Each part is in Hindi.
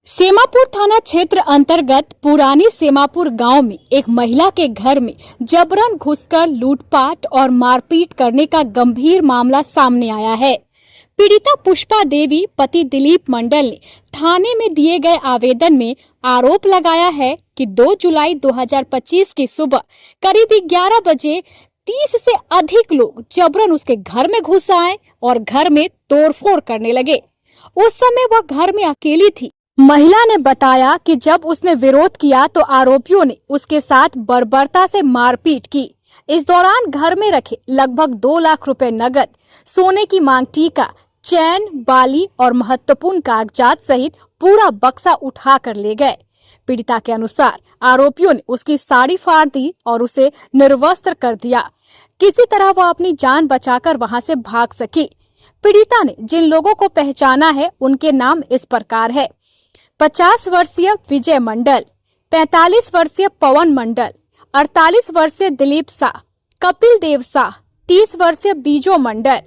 सेमापुर थाना क्षेत्र अंतर्गत पुरानी सेमापुर गांव में एक महिला के घर में जबरन घुसकर लूटपाट और मारपीट करने का गंभीर मामला सामने आया है। पीड़िता पुष्पा देवी पति दिलीप मंडल ने थाने में दिए गए आवेदन में आरोप लगाया है कि 2 जुलाई 2025 की सुबह करीब 11 बजे 30 से अधिक लोग जबरन उसके घर में घुस आए और घर में तोड़फोड़ करने लगे। उस समय वह घर में अकेली थी। महिला ने बताया कि जब उसने विरोध किया तो आरोपियों ने उसके साथ बर्बरता से मारपीट की। इस दौरान घर में रखे लगभग 2 लाख रुपए नगद, सोने की मांग टीका, चैन, बाली और महत्वपूर्ण कागजात सहित पूरा बक्सा उठा कर ले गए। पीड़िता के अनुसार आरोपियों ने उसकी साड़ी फाड़ दी और उसे निर्वस्त्र कर दिया। किसी तरह वह अपनी जान बचाकर वहां से भाग सकी। पीड़िता ने जिन लोगों को पहचाना है उनके नाम इस प्रकार है: 50 वर्षीय विजय मंडल, 45 वर्षीय पवन मंडल, 48 वर्षीय दिलीप शाह, कपिल देव शाह, 30 वर्षीय बीजो मंडल,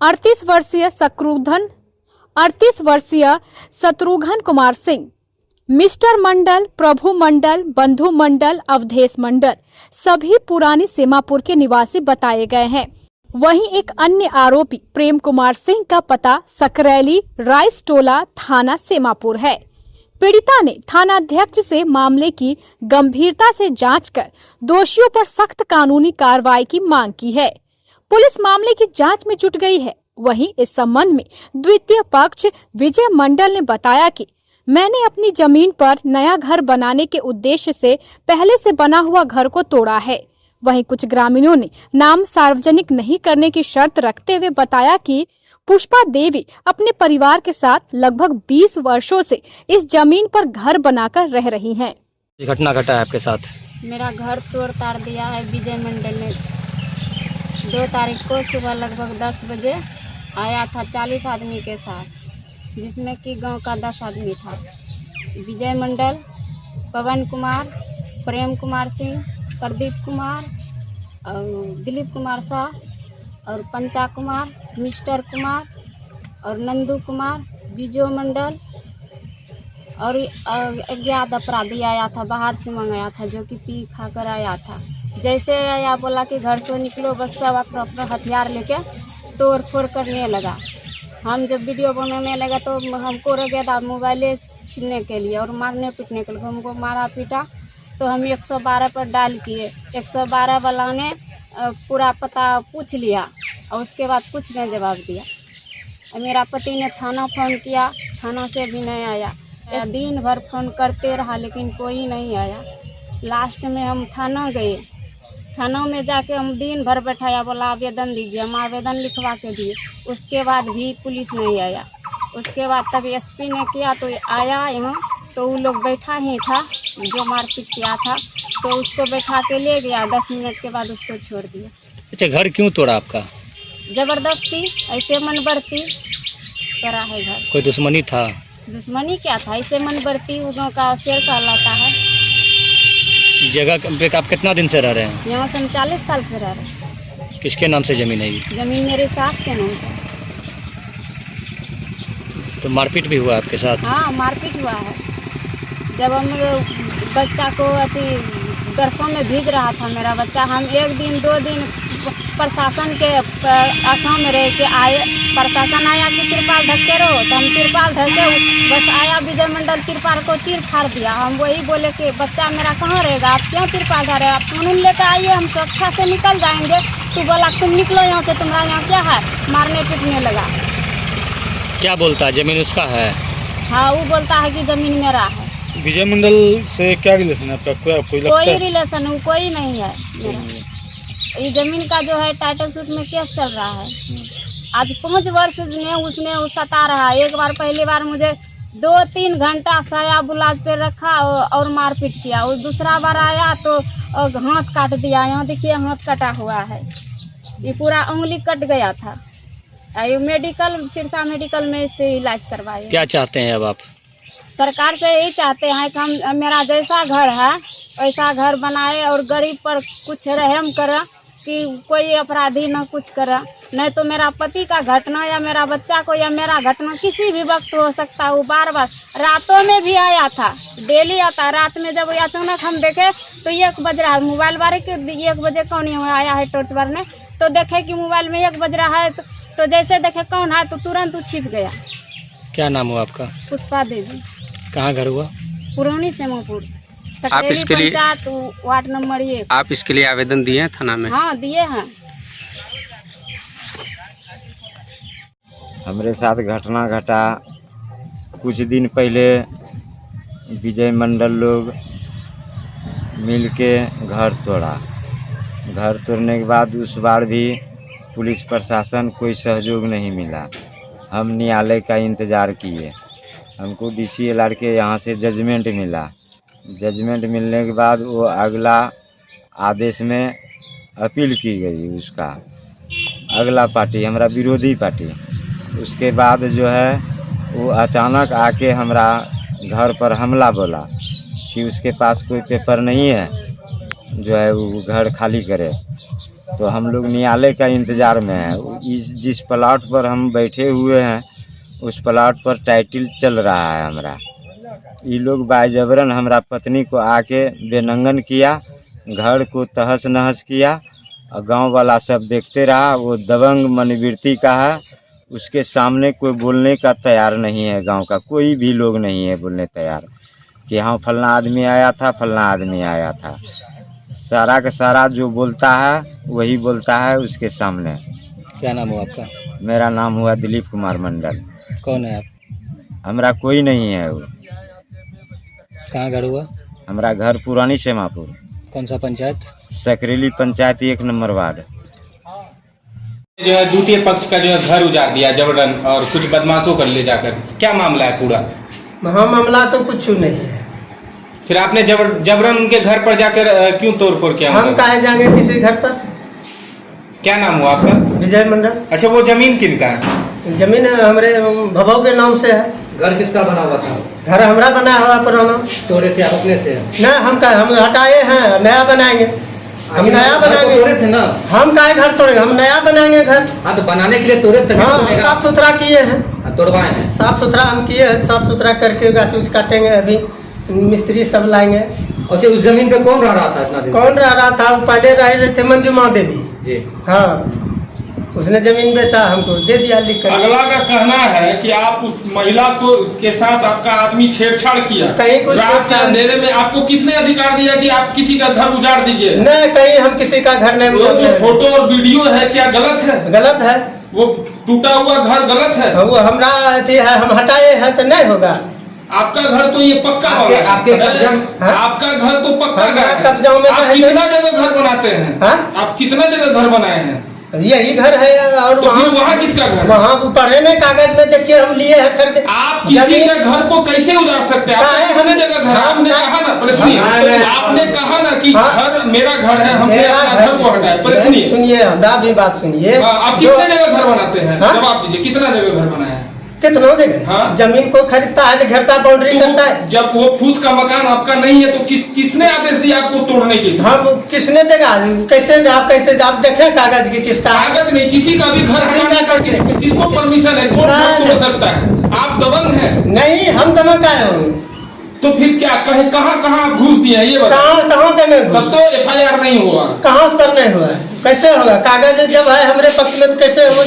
38 वर्षीय शत्रुघ्न कुमार सिंह, मिस्टर मंडल, प्रभु मंडल, बंधु मंडल, अवधेश मंडल सभी पुरानी सेमापुर के निवासी बताए गए हैं। वहीं एक अन्य आरोपी प्रेम कुमार सिंह का पता सकरैली राइस टोला थाना सेमापुर है। पीड़िता ने थानाध्यक्ष से मामले की गंभीरता से जांच कर दोषियों पर सख्त कानूनी कार्रवाई की मांग की है। पुलिस मामले की जांच में जुट गई है। वहीं इस संबंध में द्वितीय पक्ष विजय मंडल ने बताया कि मैंने अपनी जमीन पर नया घर बनाने के उद्देश्य से पहले से बना हुआ घर को तोड़ा है। वहीं कुछ ग्रामीणों ने नाम सार्वजनिक नहीं करने की शर्त रखते हुए बताया कि पुष्पा देवी अपने परिवार के साथ लगभग 20 वर्षों से इस जमीन पर घर बनाकर रह रही हैं। घटना घटा है आपके साथ? मेरा घर तोड़ ताड़ दिया है विजय मंडल ने। 2 तारीख को सुबह लगभग 10 बजे आया था 40 आदमी के साथ, जिसमें कि गांव का 10 आदमी था। विजय मंडल, पवन कुमार, प्रेम कुमार सिंह, प्रदीप कुमार, दिलीप कुमार शाह और पंचा कुमार, मिस्टर कुमार और नंदू कुमार, बीजो मंडल और अज्ञात अपराधी आया था, बाहर से मंगाया था, जो कि पी खा कर आया था। जैसे आया बोला कि घर से निकलो, बस सब अपना अपना हथियार लेके तोड़ फोड़ करने लगा। हम जब वीडियो बनाने लगा तो हमको रह गया था मोबाइल छीनने के लिए और मारने पीटने के लिए। हमको मारा पीटा तो हम 112 पर डायल किए। 112 वाला ने पूरा पता पूछ लिया और उसके बाद कुछ नहीं जवाब दिया। मेरा पति ने थाना फ़ोन किया, थाना से भी नहीं आया। दिन भर फ़ोन करते रहा लेकिन कोई नहीं आया। लास्ट में हम थाना गए। थाना में जाके हम दिन भर बैठाया, बोला आवेदन दीजिए। हम आवेदन लिखवा के दिए, उसके बाद भी पुलिस नहीं आया। उसके बाद तब एसपी ने किया तो आया यहाँ, तो वो लोग बैठा ही था जो मारपीट किया था, तो उसको बैठा के ले गया। 10 मिनट के बाद उसको छोड़ दिया। अच्छा, घर क्यों तोड़ा आपका? जबरदस्ती, ऐसे मनबरती करा है घर। कोई दुश्मनी था? दुश्मनी क्या था, ऐसे मनबरती उनों का शेर कहलाता है। जगह पे आप कितना दिन से रह रहे हैं? यहाँ से हम 40 साल से रह रहे हैं। किसके नाम से जमीन है ये? जमीन मेरे सास के नाम से। तो मारपीट भी हुआ आपके साथ? हाँ, मारपीट हुआ है। जब हम बच्चा को बरसों में भेज रहा था मेरा बच्चा, हम 1 दिन 2 दिन प्रशासन के आसाम में रह के आए। प्रशासन आया कि तिरपाल ढक के रहो, तो हम तिरपाल ढके, बस आया विजय मंडल तिरपाल को चीर फाड़ दिया। हम वही बोले कि बच्चा मेरा कहाँ रहेगा, आप क्यों तिरपाल धरे, आप कानून लेकर आइए, हम सुरक्षा से निकल जाएंगे। तो बोला तुम निकलो यहाँ से, तुम्हारा यहाँ क्या है, मारने पीटने लगा। क्या बोलता है, जमीन उसका है? हाँ, वो बोलता है कि जमीन मेरा है। विजय मंडल से क्या रिलेशन है आपका? कोई रिलेशन कोई नहीं है मेरा। ये जमीन का जो है टाइटल सूट में केस चल रहा है। आज 5 वर्ष ने उसने सता रहा है। एक बार पहली बार मुझे 2-3 घंटा साया बुलाज पे रखा और मारपीट किया। और दूसरा बार आया तो हाथ काट दिया। यहाँ देखिए हाथ कटा हुआ है, ये पूरा उंगली कट गया था। ये मेडिकल, सिरसा मेडिकल में इससे इलाज करवाए। क्या चाहते हैं अब आप? सरकार से यही चाहते हैं कि हम मेरा जैसा घर है वैसा घर बनाए और गरीब पर कुछ रहम करे, कि कोई अपराधी ना कुछ करे। नहीं तो मेरा पति का घटना या मेरा बच्चा को या मेरा घटना किसी भी वक्त हो सकता है। वो बार बार रातों में भी आया था, डेली आता। रात में जब अचानक हम देखे तो 1 बज रहा है, मोबाइल बारे के 1 बजे कौन आया है टॉर्च बारने, तो देखे कि मोबाइल में 1 बज रहा है तो जैसे देखे कौन है तो तुरंत वो छिप गया। क्या नाम हुआ आपका? पुष्पा देवी, कहाँ घर हुआ? पुरानी सेमापुर, आप इसके लिए पंचायत वार्ड नंबर 1। आप इसके लिए आवेदन दिए हैं थाना में? हाँ दिए हैं। हमारे साथ घटना घटा कुछ दिन पहले। विजय मंडल लोग मिलके घर तोड़ा। घर तोड़ने के बाद उस बार भी पुलिस प्रशासन कोई सहयोग नहीं मिला। हम न्यायालय का इंतज़ार किए। हमको DCLR के यहाँ से जजमेंट मिला। जजमेंट मिलने के बाद वो अगला आदेश में अपील की गई। उसका अगला पार्टी हमारा विरोधी पार्टी, उसके बाद जो है वो अचानक आके हमारा घर पर हमला बोला कि उसके पास कोई पेपर नहीं है जो है वो घर खाली करे। तो हम लोग न्यायालय का इंतज़ार में हैं। जिस प्लाट पर हम बैठे हुए हैं उस प्लाट पर टाइटल चल रहा है हमारा। ये लोग बाजबरन हमारा पत्नी को आके बेनंगन किया, घर को तहस नहस किया और गांव वाला सब देखते रहा। वो दबंग मनोवृत्ति का है, उसके सामने कोई बोलने का तैयार नहीं है। गांव का कोई भी लोग नहीं है बोलने तैयार कि हाँ फलना आदमी आया था, फलना आदमी आया था। सारा का सारा जो बोलता है वही बोलता है उसके सामने। क्या नाम हुआ आपका? मेरा नाम हुआ दिलीप कुमार मंडल। कौन है आप? हमारा कोई नहीं है। वो कहाँ घर हुआ? हमारा घर पुरानी सेमापुर, कौन सा पंचायत? Sakreli panchayat 1 number ward. जो है द्वितीय पक्ष का जो है घर उजाड़ दिया जबरन और कुछ बदमाशों को ले जाकर, क्या मामला है पूरा? हाँ मामला तो कुछ नहीं है। फिर आपने जबरन उनके घर पर जाकर क्यों तोड़फोड़ किया? हम काहे जाएंगे किसी घर पर? क्या नाम हुआ आपका? विजय मंडल। अच्छा, वो जमीन किनका है? जमीन हमारे भवाओं के नाम से है। घर किसका बना हुआ था? घर हमरा बना हुआ पुराना। तोड़े थे आप अपने से? नहीं, हम हटाए हैं, नया बनाएंगे। हम नया बनाएंगे। तोड़े थे ना? हम काहे घर तोड़ेंगे, हम नया बनाएंगे घर। हाँ तो बनाने के लिए तोड़े थे। हाँ साफ सुथरा किए हैं। तोड़वाए हैं? साफ सुथरा हम किए हैं, साफ सुथरा करके गाछ उछ काटेंगे। अभी मिस्त्री सब लाएंगे। अच्छा, उस जमीन पे कौन रह रहा था इतना दिन? कौन रह रहा था? पहले रहे थे मंजुमा देवी जी। हाँ, उसने जमीन बेचा, हमको दे दिया लिख कर। अगला का कहना है कि आप उस महिला को के साथ आपका आदमी छेड़छाड़ किया। कहीं कुछ रात के अंधेरे में आपको किसने अधिकार दिया कि आप किसी का घर उजाड़ दीजिए? नहीं, कहीं हम किसी का घर नहीं वो उजाड़ते। जो फोटो और वीडियो है क्या गलत है? गलत है। वो टूटा हुआ घर गलत है? वो हमरा अथी है, हम हटाए हैं तो नहीं होगा। आपका घर तो ये पक्का वाला है। आपके कब्जा में? आपका घर तो पक्का घर है। कब्जाओं में आप कितना जगह घर बनाते हैं? हाँ? आप कितना जगह घर बनाए हैं? यही घर है। और तो फिर वहाँ किसका घर? वहाँ पढ़े नहीं, कागज में देखिए हम लिए हैं खरीदे। आप किसी के घर को कैसे उजाड़ सकते हैं? आपने कितने जगह घर? आपने कहा ना, पहले सुनिए, आपने कहा ना कि घर मेरा घर है, हमने अपना घर को हटाया। पहले सुनिए, सुनिए हमारा भी बात सुनिए। आप कितने जगह घर बनाते हैं? जवाब दीजिए, कितना जगह घर बनाया है? कितना जगह? हाँ? जमीन को खरीदता है तो घेरता बाउंड्री करता है। जब वो फूस का मकान आपका नहीं है तो किसने आदेश दिया आपको तोड़ने के लिए? हम किसने देगा? कैसे आप देखे कागज की किसका? कागज नहीं, किसी का भी घर हटाने का किसको परमिशन है? कौन तोड़ सकता है? आप दबंग हैं? नहीं, हम दबंग आए होंगे। तो फिर क्या कहे, कहाँ घूस दिया ये बताओ? कहाँ देंगे? तब तो FIR नहीं हुआ। कहाँ पर नहीं हुआ? कैसे होगा? कागज जब है हमारे पक्ष में तो कैसे हो?